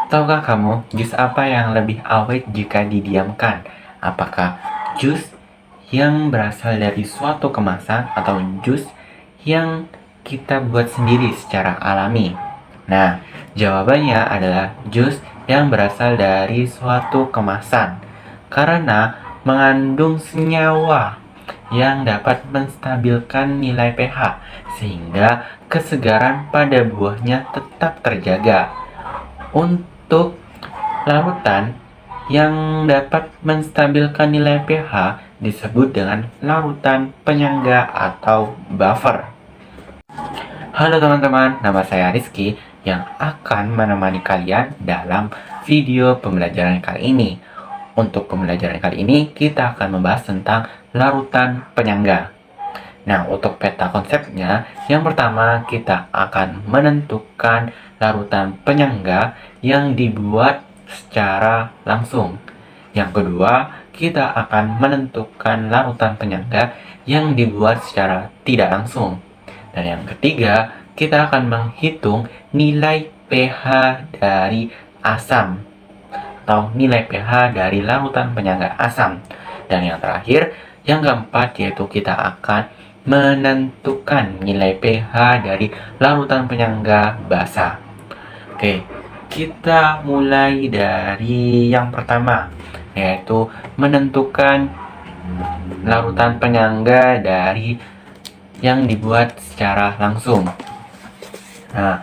Tahukah kamu jus apa yang lebih awet jika didiamkan? Apakah jus yang berasal dari suatu kemasan atau jus yang kita buat sendiri secara alami? Nah, jawabannya adalah jus yang berasal dari suatu kemasan karena mengandung senyawa yang dapat menstabilkan nilai pH sehingga kesegaran pada buahnya tetap terjaga. Untuk larutan yang dapat menstabilkan nilai pH disebut dengan larutan penyangga atau buffer. Halo teman-teman, nama saya Rizky yang akan menemani kalian dalam video pembelajaran kali ini. Untuk pembelajaran kali ini, kita akan membahas tentang larutan penyangga. Nah, untuk peta konsepnya, yang pertama kita akan menentukan larutan penyangga yang dibuat secara langsung. Yang kedua, kita akan menentukan larutan penyangga yang dibuat secara tidak langsung. Dan yang ketiga, kita akan menghitung nilai pH dari asam atau nilai pH dari larutan penyangga asam. Dan yang terakhir, yang keempat, yaitu kita akan menentukan nilai pH dari larutan penyangga basa. Oke, kita mulai dari yang pertama, yaitu menentukan larutan penyangga dari yang dibuat secara langsung. Nah,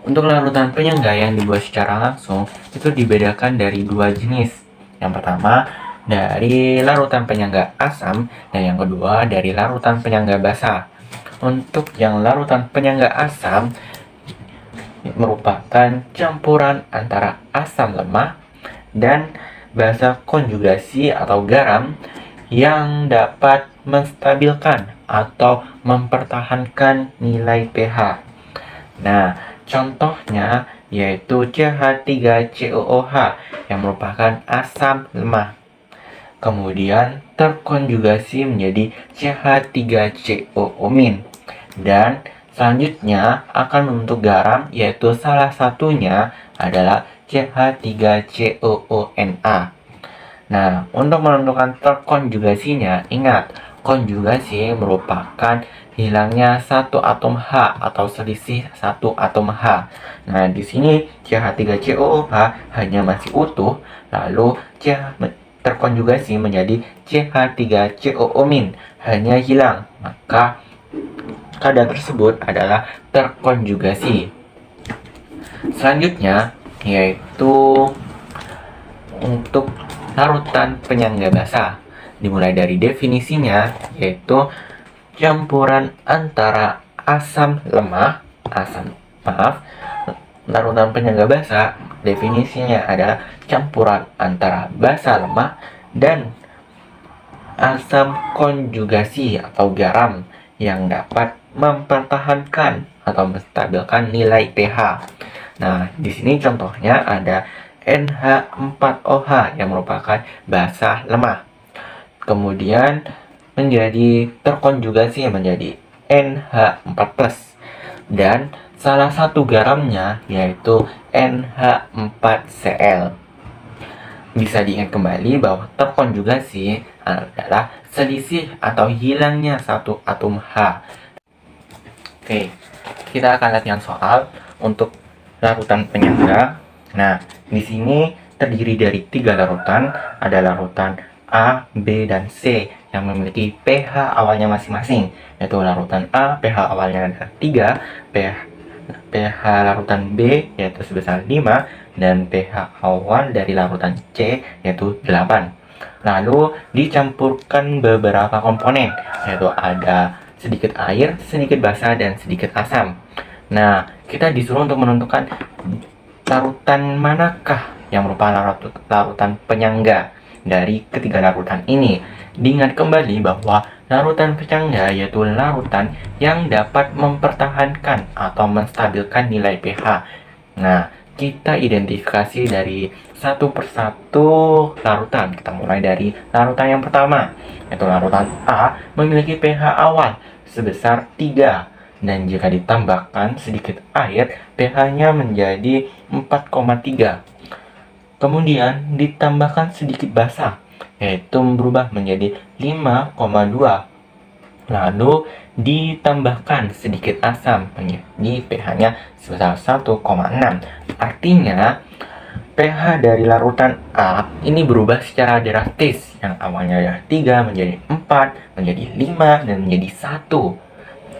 untuk larutan penyangga yang dibuat secara langsung itu dibedakan dari dua jenis. Yang pertama dari larutan penyangga asam dan yang kedua dari larutan penyangga basa. Untuk yang larutan penyangga asam merupakan campuran antara asam lemah dan basa konjugasi atau garam yang dapat menstabilkan atau mempertahankan nilai pH. Nah, contohnya yaitu CH3COOH yang merupakan asam lemah. Kemudian terkonjugasi menjadi CH3COO-. Dan selanjutnya akan membentuk garam, yaitu salah satunya adalah CH3COONA. Nah, untuk menentukan terkonjugasinya, ingat, konjugasi merupakan hilangnya satu atom H atau selisih satu atom H. Nah, di sini CH3COOH hanya masih utuh, lalu terkonjugasi menjadi CH3COO- hanya hilang, maka kadar tersebut adalah terkonjugasi. Selanjutnya yaitu untuk larutan penyangga basa. Dimulai dari definisinya, yaitu campuran antara larutan penyangga basa definisinya adalah campuran antara basa lemah dan asam konjugasi atau garam yang dapat mempertahankan atau menstabilkan nilai pH. Nah, di sini contohnya ada NH4OH yang merupakan basa lemah. Kemudian menjadi terkonjugasi menjadi NH4+. Dan salah satu garamnya yaitu NH4Cl. Bisa diingat kembali bahwa terkonjugasi adalah selisih atau hilangnya satu atom H. Oke, kita akan latihan soal untuk larutan penyangga. Nah, di sini terdiri dari 3 larutan, ada larutan A, B, dan C yang memiliki pH awalnya masing-masing, yaitu larutan A pH awalnya adalah 3, pH larutan B yaitu sebesar 5, dan pH awal dari larutan C yaitu 8. Lalu dicampurkan beberapa komponen, yaitu ada sedikit air, sedikit basa, dan sedikit asam. Nah, kita disuruh untuk menentukan larutan manakah yang merupakan larutan penyangga dari ketiga larutan ini. Diingat kembali bahwa larutan penyangga yaitu larutan yang dapat mempertahankan atau menstabilkan nilai pH. Nah, kita identifikasi dari satu persatu larutan. Kita mulai dari larutan yang pertama, yaitu larutan A memiliki pH awal sebesar 3. dan jika ditambahkan sedikit air, pH-nya menjadi 4,3. Kemudian ditambahkan sedikit basa, yaitu berubah menjadi 5,2. Lalu ditambahkan sedikit asam, menjadi pH-nya sebesar 1,6. Artinya, pH dari larutan A ini berubah secara drastis, yang awalnya dari 3 menjadi 4, menjadi 5, dan menjadi 1.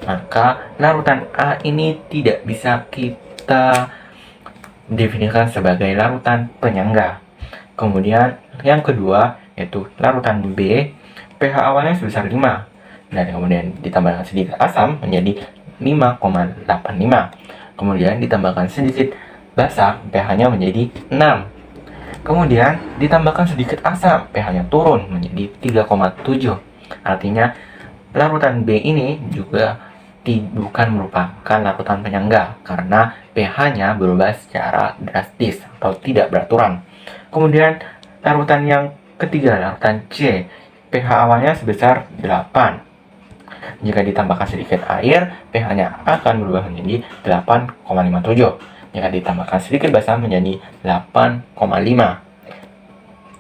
Maka larutan A ini tidak bisa kita definisikan sebagai larutan penyangga. Kemudian yang kedua yaitu larutan B, pH awalnya sebesar 5 dan kemudian ditambahkan sedikit asam menjadi 5,85. Kemudian ditambahkan sedikit basa, pH-nya menjadi 6. Kemudian ditambahkan sedikit asam, pH-nya turun menjadi 3,7. Artinya larutan B ini juga bukan merupakan larutan penyangga karena pH-nya berubah secara drastis atau tidak beraturan. Kemudian larutan yang ketiga, larutan C, pH awalnya sebesar 8. Jika ditambahkan sedikit air, pH-nya akan berubah menjadi 8,57. Jika ditambahkan sedikit basa menjadi 8,5.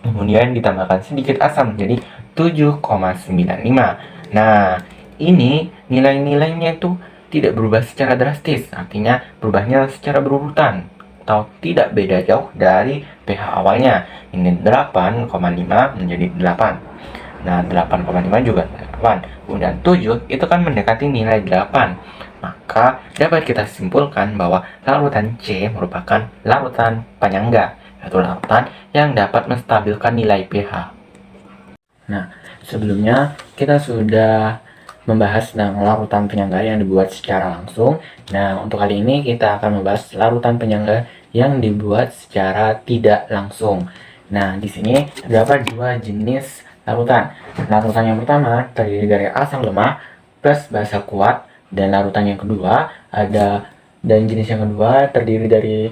Kemudian ditambahkan sedikit asam menjadi 7,95. Nah, ini nilai-nilainya itu tidak berubah secara drastis, artinya berubahnya secara berurutan atau tidak beda jauh dari pH awalnya. Ini 8,5 menjadi 8. Nah, 8,5 juga 8. Kemudian 7 itu kan mendekati nilai 8. Maka dapat kita simpulkan bahwa larutan C merupakan larutan penyangga, yaitu larutan yang dapat menstabilkan nilai pH. Nah, sebelumnya kita sudah membahas tentang larutan penyangga yang dibuat secara langsung. Nah, untuk kali ini kita akan membahas larutan penyangga yang dibuat secara tidak langsung. Nah, di sini terdapat dua jenis larutan. Larutan yang pertama terdiri dari asam lemah plus basa kuat, dan larutan yang kedua jenis yang kedua terdiri dari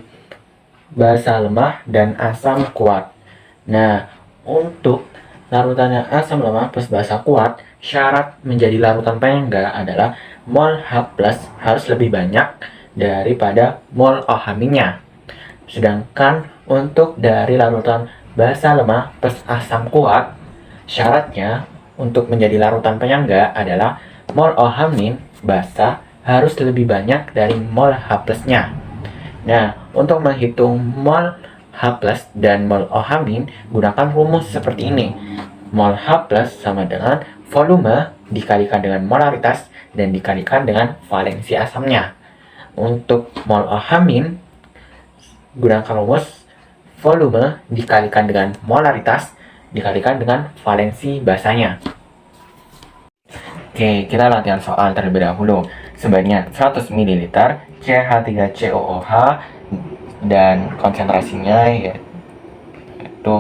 basa lemah dan asam kuat. Nah, untuk larutan yang asam lemah plus basa kuat, syarat menjadi larutan penyangga adalah mol H+ harus lebih banyak daripada mol OH-nya. Sedangkan untuk dari larutan basa lemah plus asam kuat, syaratnya untuk menjadi larutan penyangga adalah mol OH- basa harus lebih banyak dari mol H+-nya. Nah, untuk menghitung mol H+ dan mol OH- gunakan rumus seperti ini. Mol H+ sama dengan volume dikalikan dengan molaritas dan dikalikan dengan valensi asamnya. Untuk mol OH- gunakan rumus volume dikalikan dengan molaritas dikalikan dengan valensi basanya. Oke, kita latihan soal terlebih dahulu. Sebanyak 100 ml CH3COOH dan konsentrasinya yaitu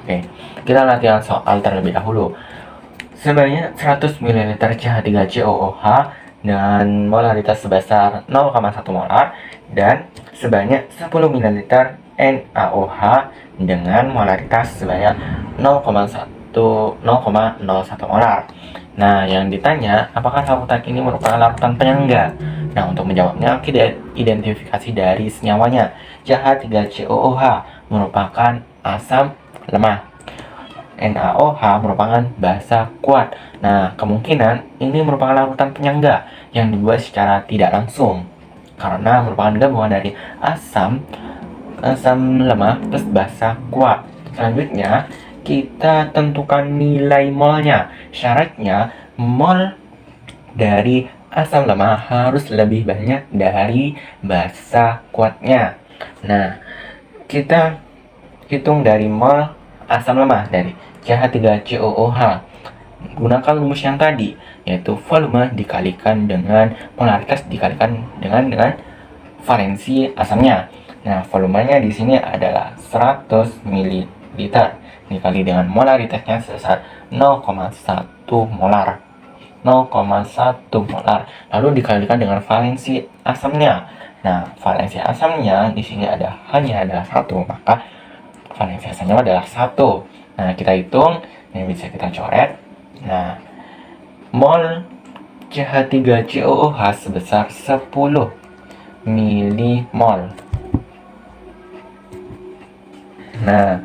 Oke, kita latihan soal terlebih dahulu. Sebanyak 100 ml CH3COOH dengan molaritas sebesar 0,1 molar dan sebanyak 10 ml NaOH dengan molaritas sebanyak 0,01 molar. Nah, yang ditanya, apakah larutan ini merupakan larutan penyangga? Nah, untuk menjawabnya, kita identifikasi dari senyawanya. CH3COOH merupakan asam lemah. NaOH merupakan basa kuat. Nah, kemungkinan ini merupakan larutan penyangga yang dibuat secara tidak langsung karena merupakan gabungan dari asam lemah plus basa kuat. Selanjutnya, kita tentukan nilai molnya. Syaratnya, mol dari asam lemah harus lebih banyak dari basa kuatnya. Nah, kita hitung dari mol asam lemah dari CH3COOH. Gunakan rumus yang tadi, yaitu volume dikalikan dengan molaritas dikalikan dengan valensi asamnya. Nah, volumenya di sini adalah 100 ml dikali dengan molaritasnya sebesar 0,1 molar. 0,1 molar. Lalu dikalikan dengan valensi asamnya. Nah, valensi asamnya di sini hanya ada 1, maka valensi asamnya adalah 1. Nah, kita hitung, ini bisa kita coret. Nah, mol CH3COOH sebesar 10 milimol. Nah,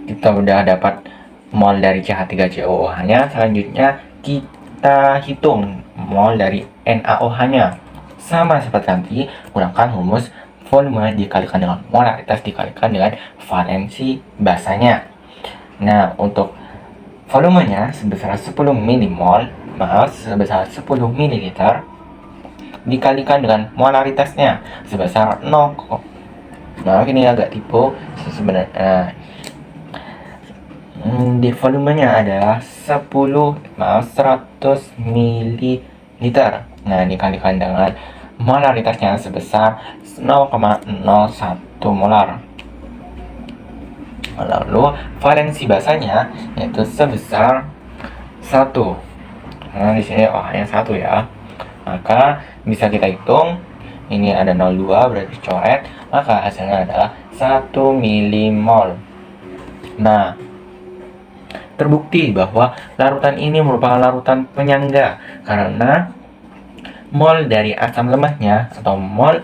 kita udah dapat mol dari CH3COOH-nya. Selanjutnya kita hitung mol dari NaOH-nya. Sama seperti tadi, gunakan rumus volume dikalikan dengan molaritas dikalikan dengan valensi basanya. Nah, untuk volumenya sebesar 10 milimol, sebesar 10 mililiter dikalikan dengan molaritasnya sebesar 0. Nah, ini agak tipu sebenarnya. Di volumenya adalah 100 mililiter. Nah, dikalikan dengan molaritasnya sebesar 0,01 molar. Lalu valensi basanya yaitu sebesar 1. Nah, di sini OH-nya 1 ya. Maka bisa kita hitung. Ini ada 0,2 berarti coret, maka hasilnya adalah 1 milimol. Nah, terbukti bahwa larutan ini merupakan larutan penyangga karena mol dari asam lemahnya atau mol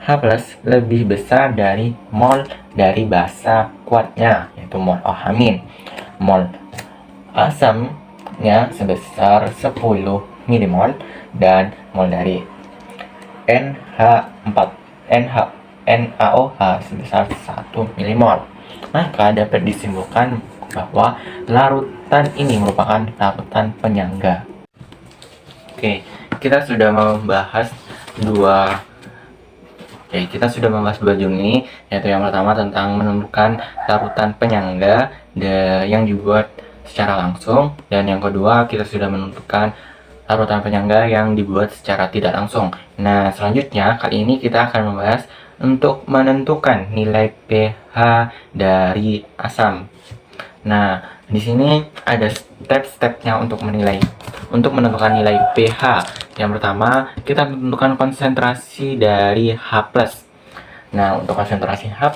H+ lebih besar dari mol dari basa kuatnya, yaitu mol OH-. Mol asamnya sebesar 10 milimol dan mol dari NaOH sebesar 1 milimol. Maka dapat disimpulkan bahwa larutan ini merupakan larutan penyangga. Oke, kita sudah membahas dua judul ini, yaitu yang pertama tentang menentukan larutan penyangga yang dibuat secara langsung, dan yang kedua kita sudah menentukan larutan penyangga yang dibuat secara tidak langsung. Nah, selanjutnya kali ini kita akan membahas untuk menentukan nilai pH dari asam. Nah, di sini ada step-stepnya untuk menentukan nilai pH. Yang pertama, kita menentukan konsentrasi dari H+. Nah, untuk konsentrasi H+,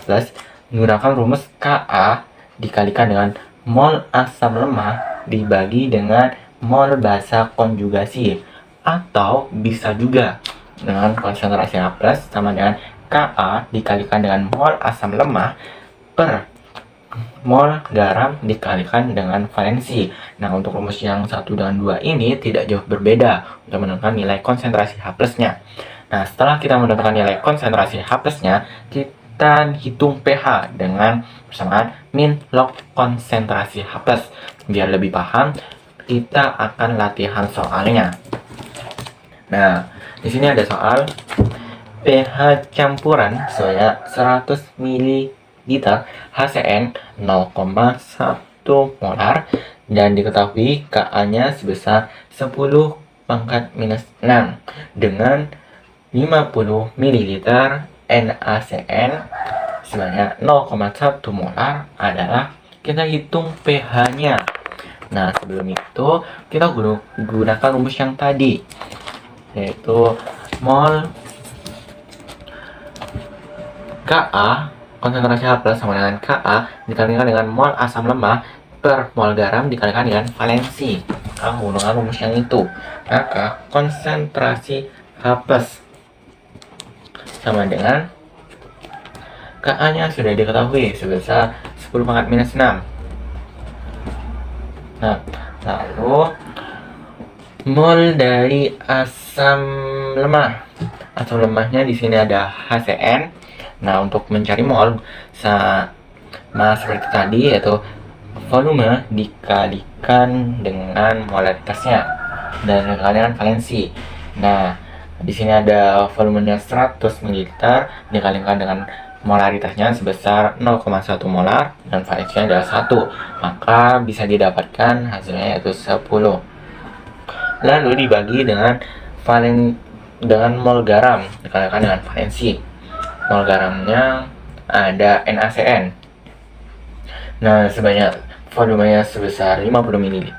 menggunakan rumus Ka dikalikan dengan mol asam lemah dibagi dengan mol basa konjugasi. Atau bisa juga dengan konsentrasi H+ sama dengan Ka dikalikan dengan mol asam lemah per mol garam dikalikan dengan valensi. Nah, untuk rumus yang 1 dan 2 ini tidak jauh berbeda untuk menentukan nilai konsentrasi H+-nya. Nah, setelah kita menentukan nilai konsentrasi H+-nya, kita hitung pH dengan persamaan min log konsentrasi H+. Biar lebih paham, kita akan latihan soalnya. Nah, di sini ada soal pH campuran sebanyak 100 ml HCN 0,1 molar dan diketahui Ka-nya sebesar 10⁻⁶ dengan 50 ml NaCN sebanyak 0,1 molar adalah kita hitung pH-nya. Nah, sebelum itu kita gunakan rumus yang tadi, yaitu mol Ka konsentrasi H+ sama dengan Ka dikalikan dengan mol asam lemah per mol garam dikalikan dengan valensi. Kita menggunakan rumus yang itu. Maka konsentrasi H+ sama dengan Ka-nya sudah diketahui sebesar 10⁻⁶. Nah, lalu mol dari asam lemah. Asam lemahnya di sini ada HCN. Nah, untuk mencari mol sama seperti tadi, yaitu volume dikalikan dengan molaritasnya dan dikalikan valensi. Nah, di sini ada volumenya 100 ml dikalikan dengan molaritasnya sebesar 0,1 molar dan valensinya adalah 1. Maka bisa didapatkan hasilnya yaitu 10. Lalu dibagi dengan mol garam dikalikan dengan valensi. Mol garamnya ada NaCN. Nah, sebanyak volumenya sebesar 50 ml,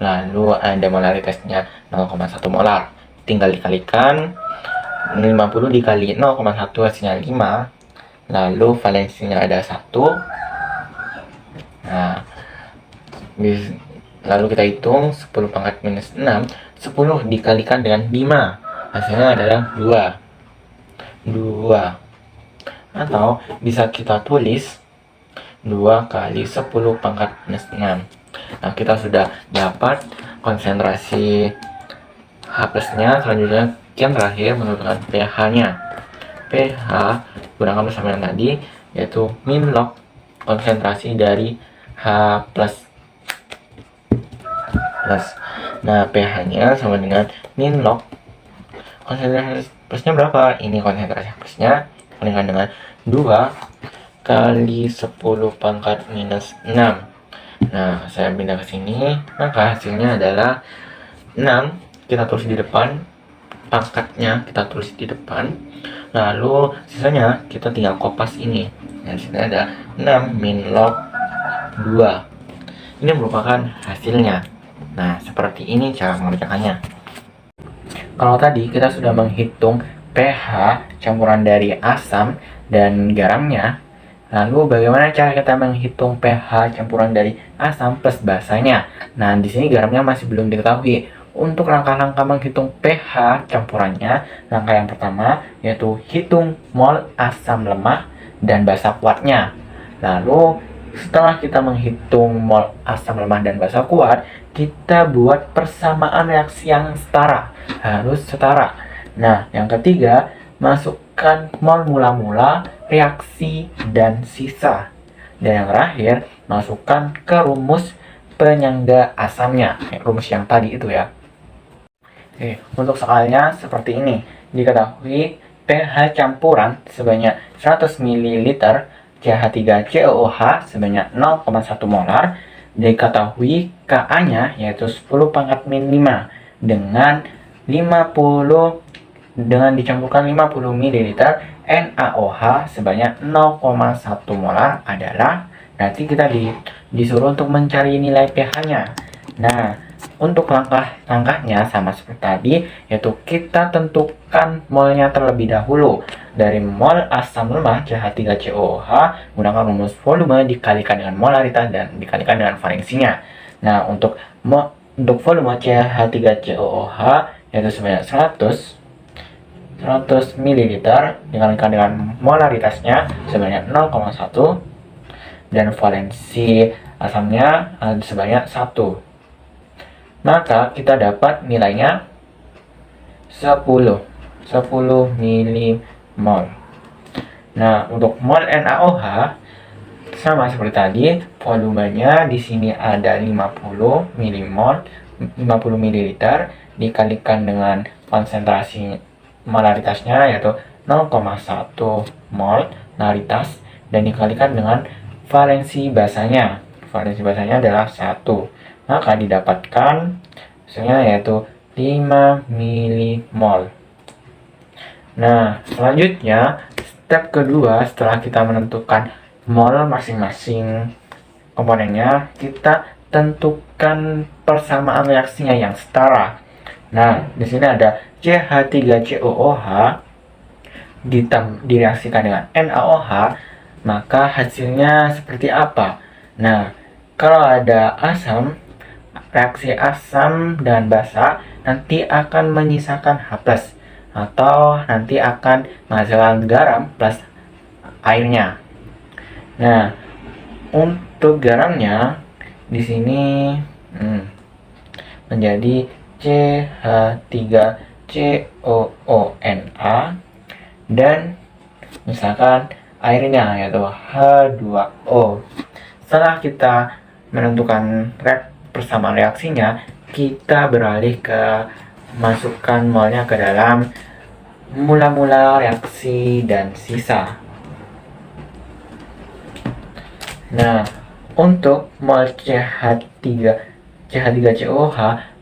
lalu ada molaritasnya 0,1 molar. Tinggal dikalikan 50 dikali 0,1 hasilnya 5, lalu valensinya ada 1. Nah, lalu kita hitung 10⁻⁶ 10 dikalikan dengan 5, hasilnya adalah 2. Atau bisa kita tulis 2 kali 10 pangkat minus 6. Nah, kita sudah dapat konsentrasi H plusnya. Selanjutnya yang terakhir menentukan pH-nya. pH gunakan persamaan tadi, yaitu min log konsentrasi dari H plus. Nah, pH-nya sama dengan min log konsentrasi plusnya berapa? Ini konsentrasi plusnya dibandingkan dengan 2 kali 10 pangkat minus 6. Nah, saya pindah ke sini, maka hasilnya adalah 6. Kita tulis di depan, pangkatnya kita tulis di depan. Lalu sisanya kita tinggal kopas ini. Nah, di sini ada 6 min log 2. Ini merupakan hasilnya. Nah, seperti ini cara mengerjakannya. Kalau tadi kita sudah menghitung pH campuran dari asam dan garamnya, lalu bagaimana cara kita menghitung pH campuran dari asam plus basanya? Nah, di sini garamnya masih belum diketahui. Untuk langkah-langkah menghitung pH campurannya, langkah yang pertama yaitu hitung mol asam lemah dan basa kuatnya. Lalu setelah kita menghitung mol asam lemah dan basa kuat, kita buat persamaan reaksi yang setara, harus setara. Nah, yang ketiga, masukkan mol mula-mula, reaksi, dan sisa. Dan yang terakhir, masukkan ke rumus penyangga asamnya, rumus yang tadi itu ya. Oke, untuk soalnya seperti ini. Diketahui pH campuran sebanyak 100 ml CH3COOH sebanyak 0,1 molar. Diketahui Ka-nya yaitu 10 pangkat min 5 dengan dicampurkan 50 ml NaOH sebanyak 0,1 molar adalah, nanti kita disuruh untuk mencari nilai pH-nya. Nah, untuk langkah-langkahnya sama seperti tadi, yaitu kita tentukan molnya terlebih dahulu. Dari mol asam lemah CH3COOH, gunakan rumus volume dikalikan dengan molaritas dan dikalikan dengan valensinya. Nah, untuk volume CH3COOH yaitu sebanyak 100 ml dikalikan dengan molaritasnya sebanyak 0,1 dan valensi asamnya sebanyak 1. Maka kita dapat nilainya 10 milimol. Nah, untuk mol NaOH sama seperti tadi, volumenya di sini ada 50 milimol, 50 ml dikalikan dengan konsentrasi molaritasnya yaitu 0,1 mol molaritas dan dikalikan dengan valensi basanya. Valensi basanya adalah 1. Maka didapatkan hasilnya yaitu 5 milimol. Nah, selanjutnya step kedua setelah kita menentukan mol masing-masing komponennya, kita tentukan persamaan reaksinya yang setara. Nah, di sini ada CH3COOH direaksikan dengan NaOH, maka hasilnya seperti apa? Nah, kalau ada asam, reaksi asam dan basa nanti akan menyisakan H+, atau nanti akan menghasilkan garam plus airnya. Nah, untuk garamnya di sini menjadi CH3COONA dan misalkan airnya yaitu H2O. Setelah kita menentukan persamaan reaksinya, kita beralih ke masukkan molnya ke dalam mula-mula reaksi dan sisa. Nah, untuk mol CH3COOH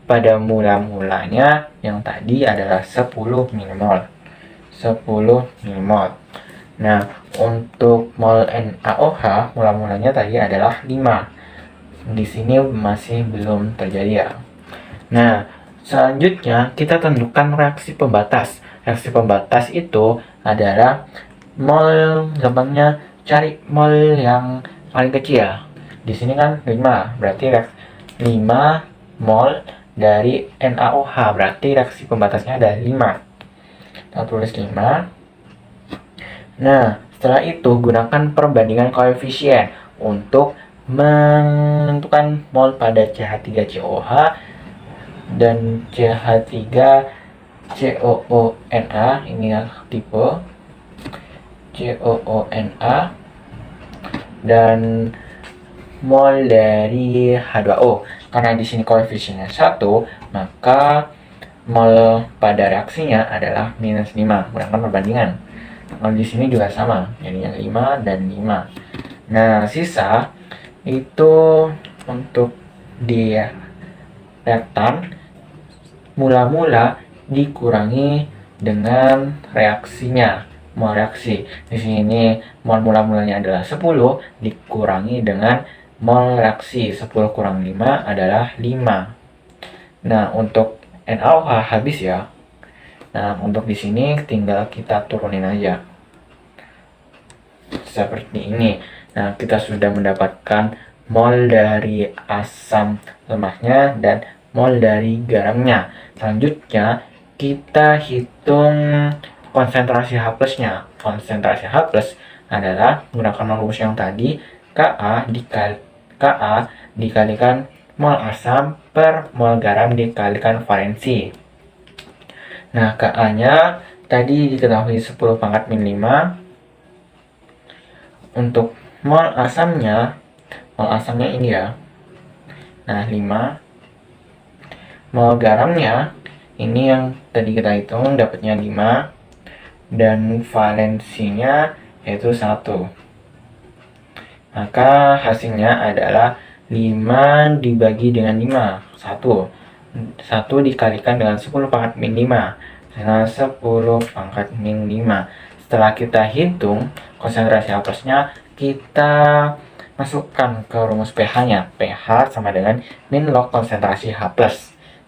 pada mula-mulanya yang tadi adalah 10 mmol. 10 mmol. Nah, untuk mol NaOH mula-mulanya tadi adalah 5. Di sini masih belum terjadi ya. Nah, selanjutnya kita tentukan reaksi pembatas. Reaksi pembatas itu adalah mol, gampangnya cari mol yang paling kecil. Di sini kan 5, berarti 5 mol dari NaOH, berarti reaksi pembatasnya ada 5. Kita tulis 5. Nah, setelah itu gunakan perbandingan koefisien untuk menentukan mol pada CH3COH dan CH3COONA, ini tipe COONA, dan mol dari H2O. Karena di sini koefisiennya 1, maka mol pada reaksinya adalah -5. Gunakan perbandingan. Kalau di sini juga sama, jadinya 5 dan 5. Nah, sisa itu untuk di reaktan mula-mula dikurangi dengan reaksinya, mol reaksi. Di sini mol mula-mulanya adalah 10 dikurangi dengan mol reaksi. 10 kurang 5 adalah 5. Nah, untuk NaOH habis ya. Nah, untuk di sini tinggal kita turunin aja. Seperti ini. Nah, kita sudah mendapatkan mol dari asam lemahnya dan mol dari garamnya. Selanjutnya, kita hitung konsentrasi H+-nya. Konsentrasi H+ adalah menggunakan rumus yang tadi, Ka dikalikan mol asam per mol garam dikalikan valensi. Nah, Ka-nya tadi diketahui 10 pangkat min 5. Untuk mol asamnya ini ya. Nah, 5. Mol garamnya ini yang tadi kita hitung dapatnya 5 dan valensinya yaitu 1. Maka hasilnya adalah 5 dibagi dengan 5, 1. 1 dikalikan dengan 10 pangkat min 5, karena 10 pangkat min 5. Setelah kita hitung konsentrasi H+-nya, kita masukkan ke rumus pH-nya. pH sama dengan min log konsentrasi H+.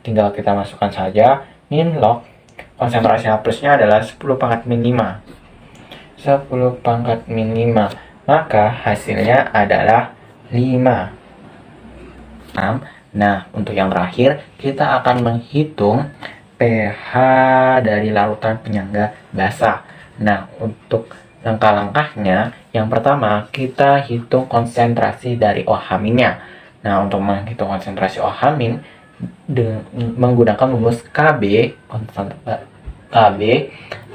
Tinggal kita masukkan saja min log konsentrasi H+-nya adalah 10 pangkat min 5. 10 pangkat min 5. Maka hasilnya adalah 5. Nah, untuk yang terakhir, kita akan menghitung pH dari larutan penyangga basah. Nah, untuk langkah-langkahnya, yang pertama, kita hitung konsentrasi dari OH-nya. Nah, untuk menghitung konsentrasi OH- menggunakan rumus KB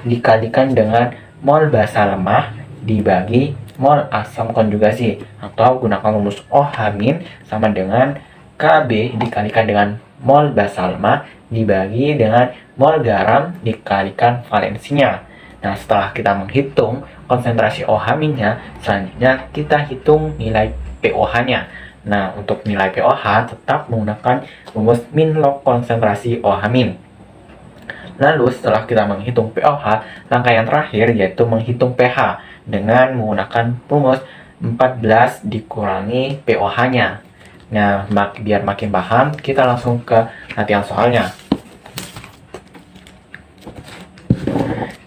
dikalikan dengan mol basa lemah dibagi mol asam konjugasi, atau gunakan rumus OH- sama dengan KB dikalikan dengan mol basa lemah dibagi dengan mol garam dikalikan valensinya. Nah, setelah kita menghitung konsentrasi OH-nya, selanjutnya kita hitung nilai pOH-nya. Nah, untuk nilai pOH tetap menggunakan rumus min log konsentrasi OH-. Lalu setelah kita menghitung pOH, langkah yang terakhir yaitu menghitung pH dengan menggunakan rumus 14 dikurangi pOH-nya. Nah, biar makin paham, kita langsung ke latihan soalnya.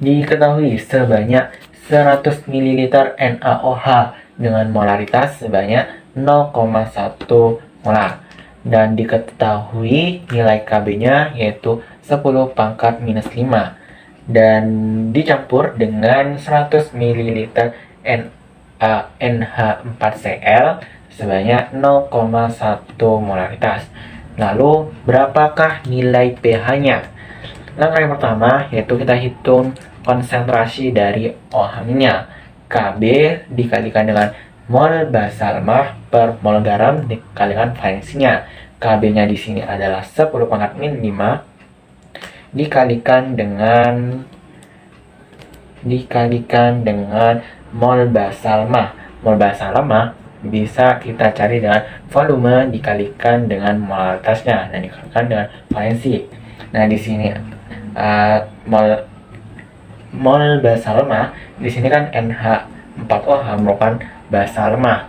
Diketahui sebanyak 100 ml NaOH dengan molaritas sebanyak 0,1 molar. Dan diketahui nilai Kb-nya yaitu 10 pangkat minus 5. Dan dicampur dengan 100 ml NH4Cl sebanyak 0,1 molaritas. Lalu, berapakah nilai pH-nya? Langkah yang pertama yaitu kita hitung konsentrasi dari OH-nya. Kb dikalikan dengan mol basa lemah per mol garam dikalikan valensinya. Kb-nya di sini adalah 10 pangkat min 5 dikalikan dengan mol basa lemah. Mol basa lemah bisa kita cari dengan volume dikalikan dengan molaritasnya dan dikalikan dengan valensi. Nah, di sini mol basa lemah di sini kan NH4OH merupakan basa lemah.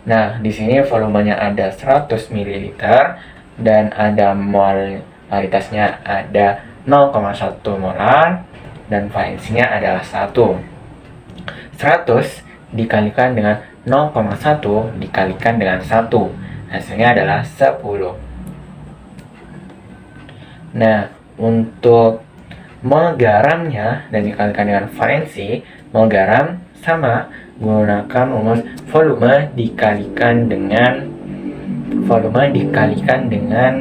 Nah, di sini volumenya ada 100 ml dan ada molaritasnya ada 0,1 molar dan valensinya adalah 1. 100 dikalikan dengan 0,1 dikalikan dengan 1. Hasilnya adalah 10. Nah, untuk mol garamnya dan dikalikan dengan valensi, mol garam sama menggunakan rumus volume dikalikan dengan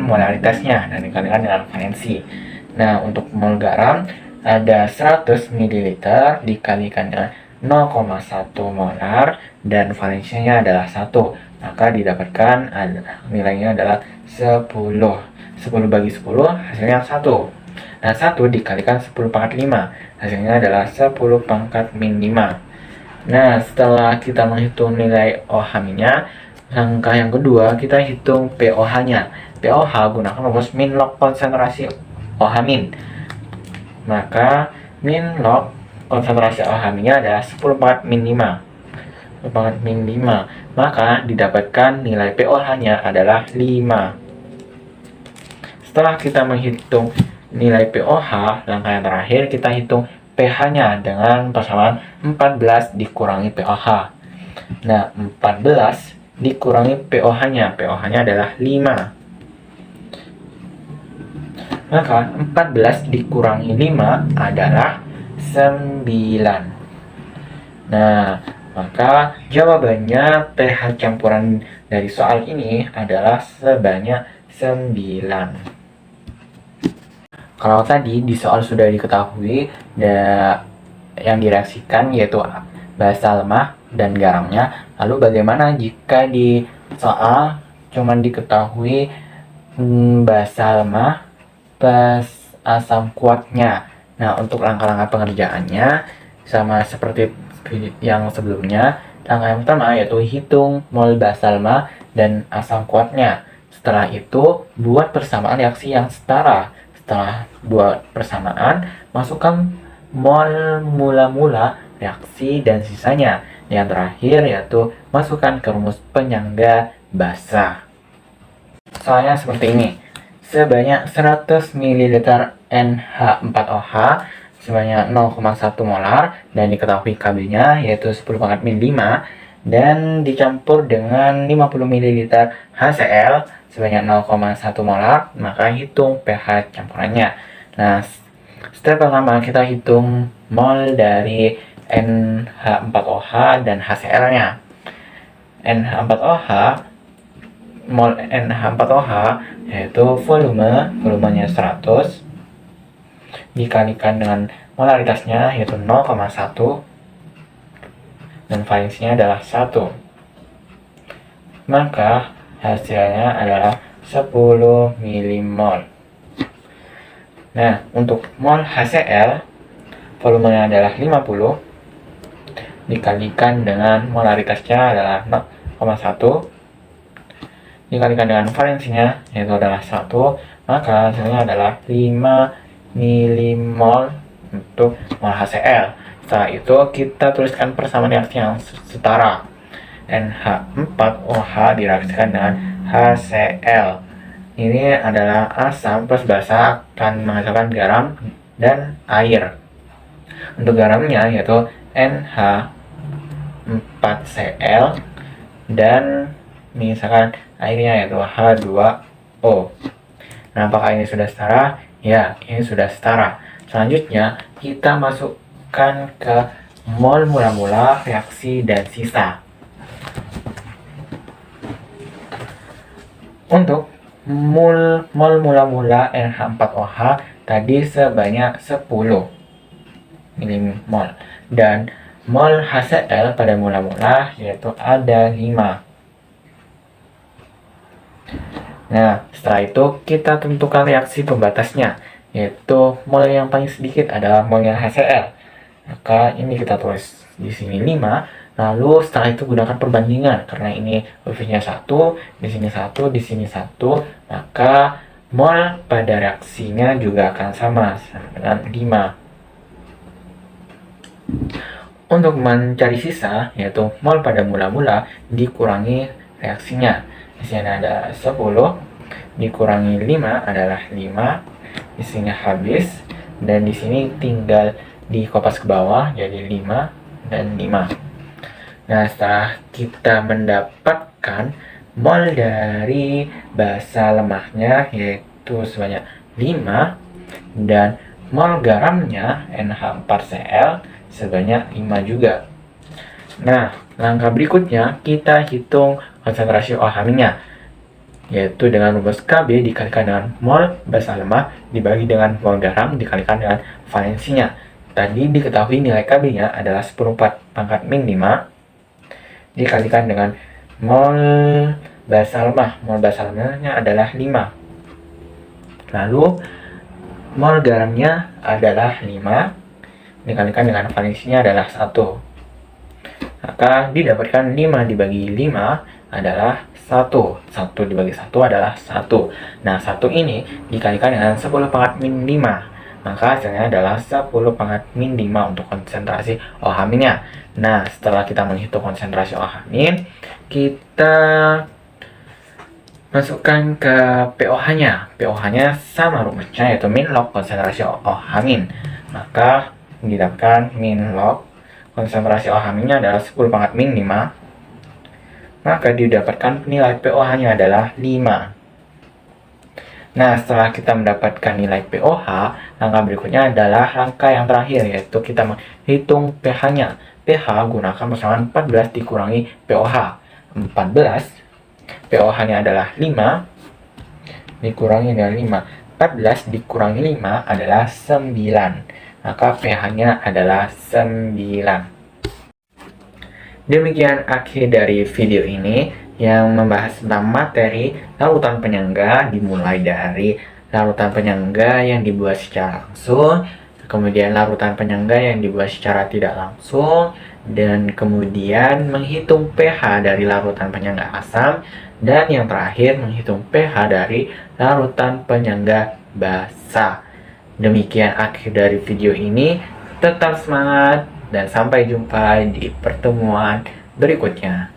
molaritasnya dan dikalikan dengan valensi. Nah, untuk mol garam ada 100 ml dikalikan dengan 0,1 molar dan valensinya adalah 1. Maka didapatkan nilainya adalah 10. 10 bagi 10 hasilnya 1. Nah, 1 dikalikan 10 pangkat 5 hasilnya adalah 10 pangkat min 5. Nah, setelah kita menghitung nilai OH-nya, langkah yang kedua kita hitung pOH-nya. pOH gunakan rumus min log konsentrasi OH-. Maka min log konsentrasi OH-nya adalah 10 pangkat min 5. 10 pangkat min 5. Maka didapatkan nilai pOH-nya adalah 5. Setelah kita menghitung nilai pOH, langkah yang terakhir kita hitung pH-nya dengan persamaan 14 dikurangi pOH. Nah, 14 dikurangi pOH-nya. pOH-nya adalah 5. Maka 14 dikurangi 5 adalah 9. Nah, maka jawabannya pH campuran dari soal ini adalah sebanyak 9. Kalau tadi di soal sudah diketahui yang direaksikan yaitu basa lemah dan garamnya, lalu bagaimana jika di soal cuma diketahui basa lemah plus asam kuatnya? Nah, untuk langkah-langkah pengerjaannya sama seperti yang sebelumnya. Langkah yang pertama yaitu hitung mol basa lemah dan asam kuatnya. Setelah itu buat persamaan reaksi yang setara. Setelah buat persamaan, masukkan mol mula-mula reaksi dan sisanya. Yang terakhir yaitu masukkan ke rumus penyangga basa. Soalnya seperti ini. Sebanyak 100 ml NH4OH sebanyak 0,1 molar dan diketahui Kb-nya yaitu 10 pangkat min 5 dan dicampur dengan 50 ml HCl sebanyak 0,1 molar, maka hitung pH campurannya. Nah, step pertama kita hitung mol dari NH4OH dan HCl-nya. Mol NH4OH yaitu volumenya 100 dikalikan dengan molaritasnya yaitu 0,1 dan valensinya adalah 1. Maka hasilnya adalah 10 milimol. Nah, untuk mol HCl volumenya adalah 50 dikalikan dengan molaritasnya adalah 0,1 dikalikan dengan valensinya yaitu adalah 1, maka hasilnya adalah 5 milimol untuk mol HCl. Setelah itu kita tuliskan persamaan reaksi yang setara. NH4OH direaksikan dengan HCl. Ini adalah asam plus basa akan menghasilkan garam dan air. Untuk garamnya yaitu NH4Cl dan misalkan airnya yaitu H2O. Nah, apakah ini sudah setara? Ya, ini sudah setara. Selanjutnya kita masukkan ke mol mula-mula reaksi dan sisa. Untuk mol mula-mula NH4OH tadi sebanyak 10 milimol dan mol HCl pada mula-mula yaitu ada 5. Nah, setelah itu kita tentukan reaksi pembatasnya yaitu mol yang paling sedikit adalah molnya HCl. Maka ini kita tulis di sini 5. Lalu setelah itu gunakan perbandingan karena ini UV-nya 1, di sini 1, di sini 1, maka mol pada reaksinya juga akan sama dengan 5. Untuk mencari sisa yaitu mol pada mula-mula dikurangi reaksinya. Di sini ada 10 dikurangi 5 adalah 5. Di sini habis dan di sini tinggal dikopas ke bawah jadi 5 dan 5. Nah, setelah kita mendapatkan mol dari basa lemahnya yaitu sebanyak 5, dan mol garamnya NH4Cl sebanyak 5 juga. Nah, langkah berikutnya kita hitung konsentrasi OH-nya, yaitu dengan rumus Kb dikalikan dengan mol basa lemah dibagi dengan mol garam dikalikan dengan valensinya. Tadi diketahui nilai Kb-nya adalah 10⁴ dikalikan dengan mol basa lemah. Mol basa lemahnya adalah 5. Lalu mol garamnya adalah 5 dikalikan dengan valensinya adalah 1. Maka didapatkan 5 dibagi 5 adalah 1. 1 dibagi 1 adalah 1. Nah, 1 ini dikalikan dengan 10⁻⁵. Maka hasilnya adalah 10⁻⁵ untuk konsentrasi OH-nya. Nah, setelah kita menghitung konsentrasi OH-, kita masukkan ke pOH-nya. pOH-nya sama rumusnya, yaitu min log konsentrasi OH-. Maka didapatkan min log konsentrasi OH-nya adalah 10⁻⁵. Maka didapatkan nilai pOH-nya adalah 5. Nah, setelah kita mendapatkan nilai pOH, langkah berikutnya adalah langkah yang terakhir, yaitu kita menghitung pH-nya. pH gunakan persamaan 14 dikurangi pOH. 14, pOH-nya adalah 5, dikurangi dengan 5. 14 dikurangi 5 adalah 9. Maka pH-nya adalah 9. Demikian akhir dari video ini yang membahas tentang materi larutan penyangga, dimulai dari larutan penyangga yang dibuat secara langsung, kemudian larutan penyangga yang dibuat secara tidak langsung, dan kemudian menghitung pH dari larutan penyangga asam, dan yang terakhir menghitung pH dari larutan penyangga basa. Demikian akhir dari video ini. Tetap semangat dan sampai jumpa di pertemuan berikutnya.